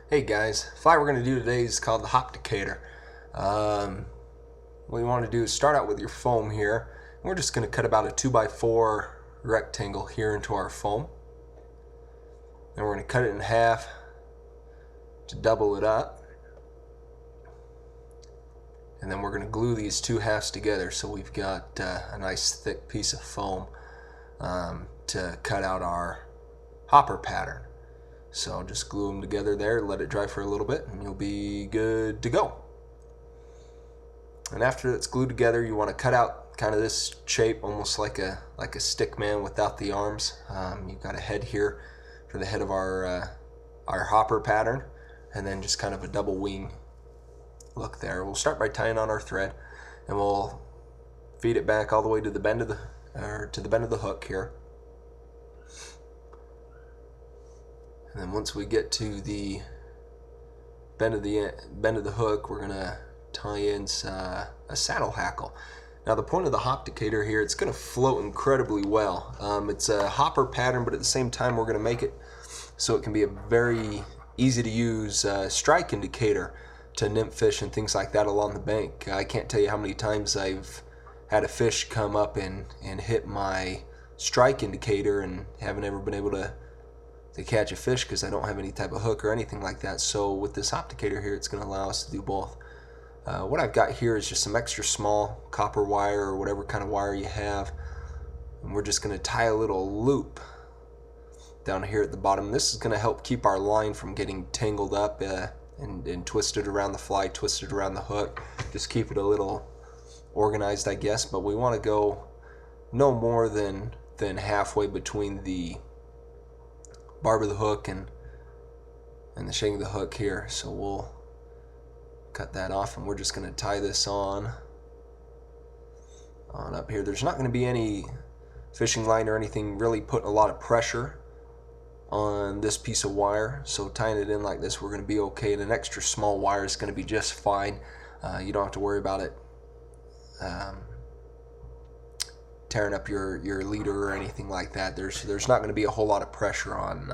Hey guys, fly we're going to do today is called the Hopdicator. What you want to do is start out with your foam here. We're just going to cut about a 2x4 rectangle here into our foam. Then we're going to cut it in half to double it up. And then we're going to glue these two halves together so we've got a nice thick piece of foam to cut out our hopper pattern. So just glue them together there, let it dry for a little bit, and you'll be good to go. And after it's glued together, you want to cut out kind of this shape, almost like a stick man without the arms. You've got a head here for the head of our hopper pattern, and then just kind of a double wing look there. We'll start by tying on our thread, and we'll feed it back all the way to the bend of the hook here. And then once we get to the bend of the hook, we're gonna tie in a saddle hackle. Now the point of the Hopdicator here, it's gonna float incredibly well. It's a hopper pattern, but at the same time we're gonna make it so it can be a very easy to use strike indicator to nymph fish and things like that along the bank. I can't tell you how many times I've had a fish come up and hit my strike indicator and haven't ever been able to catch a fish because I don't have any type of hook or anything like that. So with this Hopdicator here, it's going to allow us to do both. What I've got here is just some extra small copper wire or whatever kind of wire you have, and we're just going to tie a little loop down here at the bottom. This is going to help keep our line from getting tangled up and twisted around the fly, twisted around the hook. Just keep it a little organized, I guess, but we want to go no more than halfway between the barb of the hook and the shank of the hook here. So we'll cut that off, and we're just going to tie this on up here. There's not going to be any fishing line or anything really putting a lot of pressure on this piece of wire, so tying it in like this, we're going to be okay. And an extra small wire is going to be just fine. You don't have to worry about it tearing up your leader or anything like that. There's not going to be a whole lot of pressure on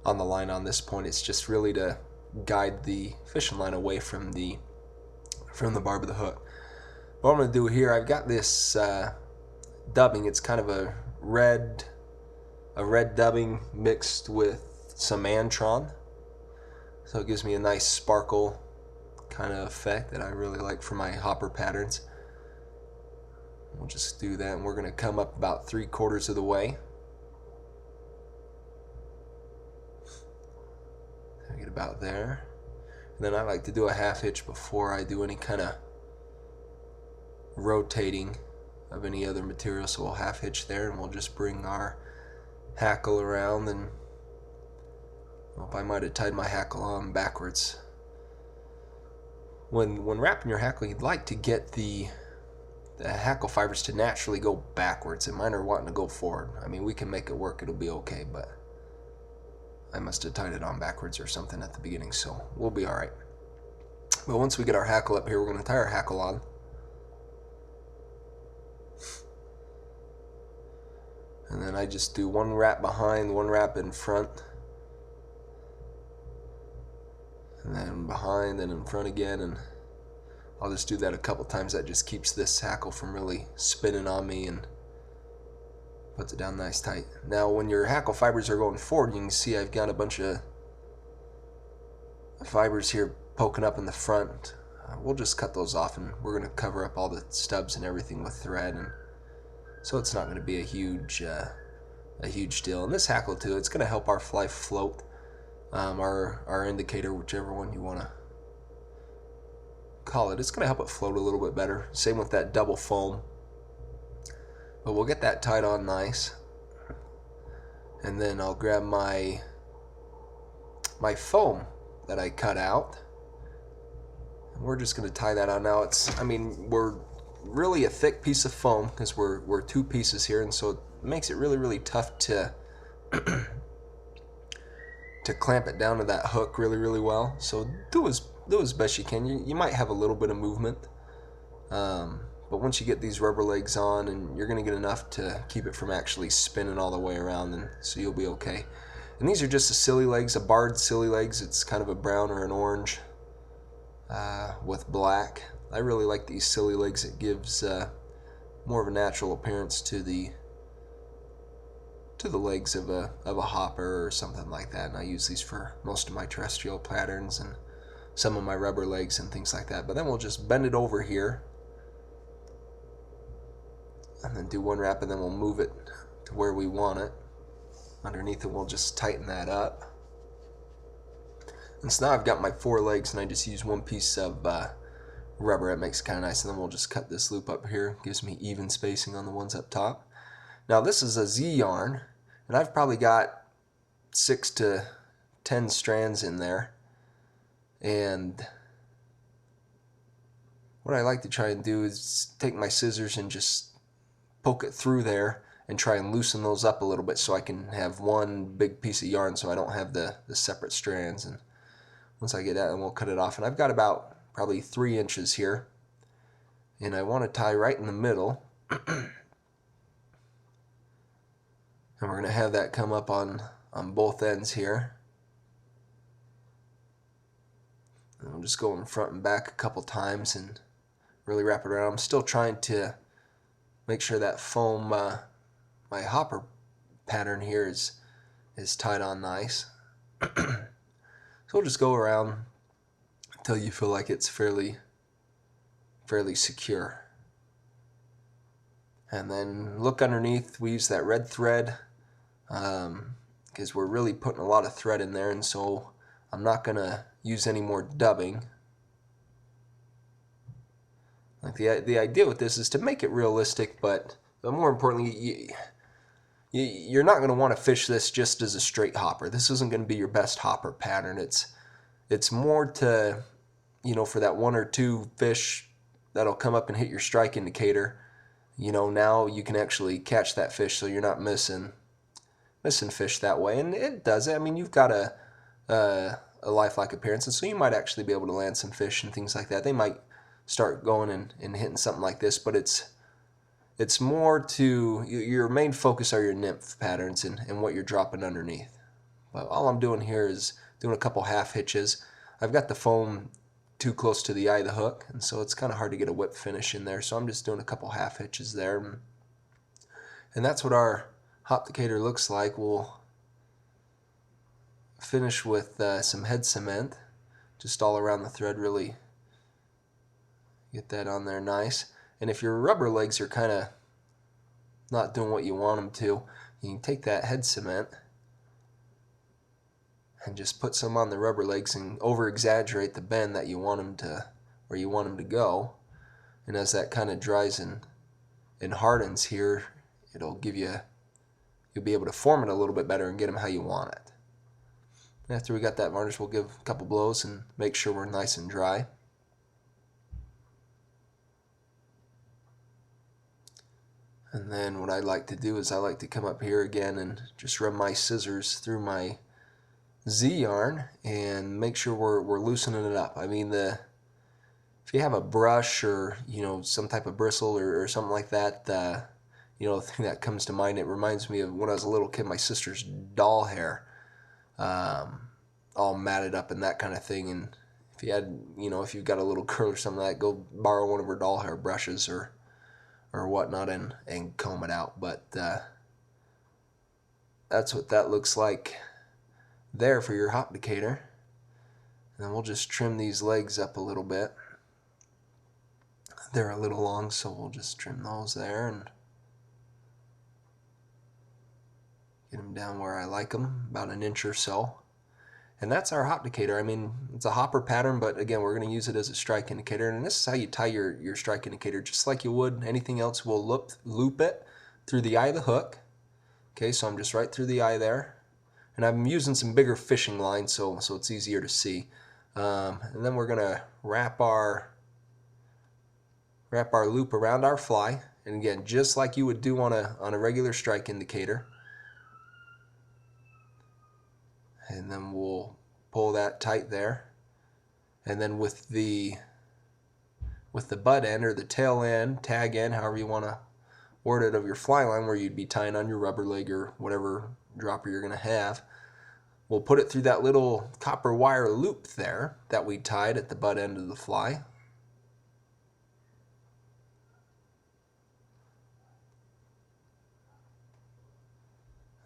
the line on this point. It's just really to guide the fishing line away from the barb of the hook. What I'm going to do here, I've got this dubbing. It's kind of a red dubbing mixed with some antron, so it gives me a nice sparkle kind of effect that I really like for my hopper patterns. We'll just do that, and we're going to come up about 3/4 of the way. Get about there. And then I like to do a half hitch before I do any kind of rotating of any other material. So we'll half hitch there, and we'll just bring our hackle around. And I might have tied my hackle on backwards. When wrapping your hackle, you'd like to get the hackle fibers to naturally go backwards, and mine are wanting to go forward. I mean, we can make it work, it'll be okay, but I must have tied it on backwards or something at the beginning, so we'll be alright. But once we get our hackle up here, we're going to tie our hackle on. And then I just do one wrap behind, one wrap in front, and then behind, then in front again, and I'll just do that a couple times. That just keeps this hackle from really spinning on me and puts it down nice tight. Now when your hackle fibers are going forward, you can see I've got a bunch of fibers here poking up in the front. We'll just cut those off, and we're going to cover up all the stubs and everything with thread, and so it's not going to be a huge deal. And this hackle too, it's going to help our fly float, our indicator, whichever one you want to call it. It's going to help it float a little bit better. Same with that double foam. But we'll get that tied on nice, and then I'll grab my foam that I cut out, and we're just going to tie that on. Now we're really a thick piece of foam because we're two pieces here, and so it makes it really tough to clamp it down to that hook really well. So do as best you can. You might have a little bit of movement, but once you get these rubber legs on, and you're going to get enough to keep it from actually spinning all the way around, and so you'll be okay. And these are just the silly legs, a barred silly legs. It's kind of a brown or an orange with black. I really like these silly legs. It gives more of a natural appearance to the legs of a hopper or something like that. And I use these for most of my terrestrial patterns and some of my rubber legs and things like that. But then we'll just bend it over here and then do one wrap, and then we'll move it to where we want it. Underneath it, we'll just tighten that up. And so now I've got my 4 legs, and I just use one piece of rubber. It makes it kind of nice. And then we'll just cut this loop up here. Gives me even spacing on the ones up top. Now this is a Z yarn, and I've probably got 6 to 10 strands in there. And what I like to try and do is take my scissors and just poke it through there and try and loosen those up a little bit so I can have one big piece of yarn so I don't have the separate strands. And once I get that, then we'll cut it off. And I've got about probably 3 inches here, and I want to tie right in the middle. And we're going to have that come up on both ends here. And we'll just go in front and back a couple times and really wrap it around. I'm still trying to make sure that foam, my hopper pattern here is tied on nice. So we'll just go around until you feel like it's fairly secure. And then look underneath. We use that red thread because we're really putting a lot of thread in there, and so I'm not going to use any more dubbing. Like the idea with this is to make it realistic, but more importantly, you're not going to want to fish this just as a straight hopper. This isn't going to be your best hopper pattern. It's more to, for that 1 or 2 fish that'll come up and hit your strike indicator. Now you can actually catch that fish, so you're not missing fish that way. And it does it. I mean, you've got a lifelike appearance, and so you might actually be able to land some fish and things like that. They might start going and hitting something like this, but it's more to your main focus are your nymph patterns and what you're dropping underneath. But all I'm doing here is doing a couple half hitches. I've got the foam too close to the eye of the hook, and so it's kind of hard to get a whip finish in there, so I'm just doing a couple half hitches there. And that's what our Hopdicator looks like. We'll finish with some head cement just all around the thread, really get that on there nice. And if your rubber legs are kind of not doing what you want them to, you can take that head cement and just put some on the rubber legs and over exaggerate the bend that you want them to, where you want them to go. And as that kind of dries and hardens here, it'll give you, you'll be able to form it a little bit better and get them how you want it. And after we got that varnish, we'll give a couple blows and make sure we're nice and dry. And then what I like to do is I like to come up here again and just run my scissors through my Z yarn and make sure we're loosening it up. I mean, if you have a brush or some type of bristle or something like that, the thing that comes to mind, it reminds me of when I was a little kid, my sister's doll hair, all matted up and that kind of thing. And if you had, if you've got a little girl or something like that, go borrow one of her doll hair brushes or whatnot and comb it out. But that's what that looks like there for your Hopdicator. And then we'll just trim these legs up a little bit. They're a little long, so we'll just trim those there and get them down where I like them, about an inch or so. And that's our Hopdicator. I mean, it's a hopper pattern, but again, we're going to use it as a strike indicator. And this is how you tie your strike indicator, just like you would anything else. We'll loop it through the eye of the hook. Okay, so I'm just right through the eye there. And I'm using some bigger fishing line, so it's easier to see. And then we're going to wrap our loop around our fly. And again, just like you would do on a regular strike indicator. And then we'll pull that tight there. And then with the butt end or the tail end, tag end, however you want to word it, of your fly line, where you'd be tying on your rubber leg or whatever dropper you're going to have, we'll put it through that little copper wire loop there that we tied at the butt end of the fly.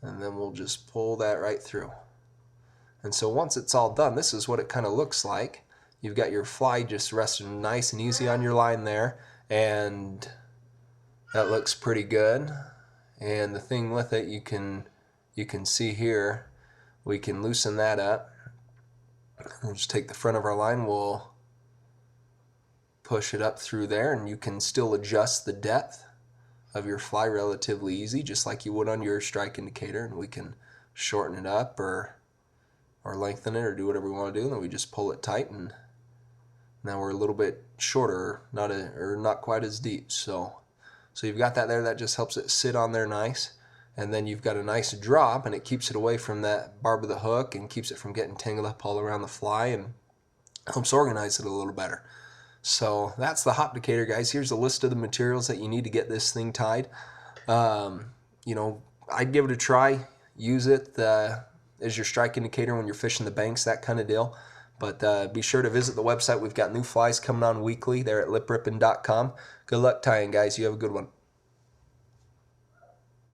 And then we'll just pull that right through. And so once it's all done, this is what it kind of looks like. You've got your fly just resting nice and easy on your line there, and that looks pretty good. And the thing with it, you can see here, we can loosen that up. We'll just take the front of our line, we'll push it up through there, and you can still adjust the depth of your fly relatively easy, just like you would on your strike indicator, and we can shorten it up or lengthen it or do whatever we want to do, and then we just pull it tight, and now we're a little bit shorter, not quite as deep. So you've got that there. That just helps it sit on there nice, and then you've got a nice drop, and it keeps it away from that barb of the hook and keeps it from getting tangled up all around the fly and helps organize it a little better. So that's the Hopdicator, guys. Here's a list of the materials that you need to get this thing tied. You know, I'd give it a try. Use it as your strike indicator when you're fishing the banks, that kind of deal. But be sure to visit the website. We've got new flies coming on weekly there at liprippin.com. Good luck tying, guys. You have a good one.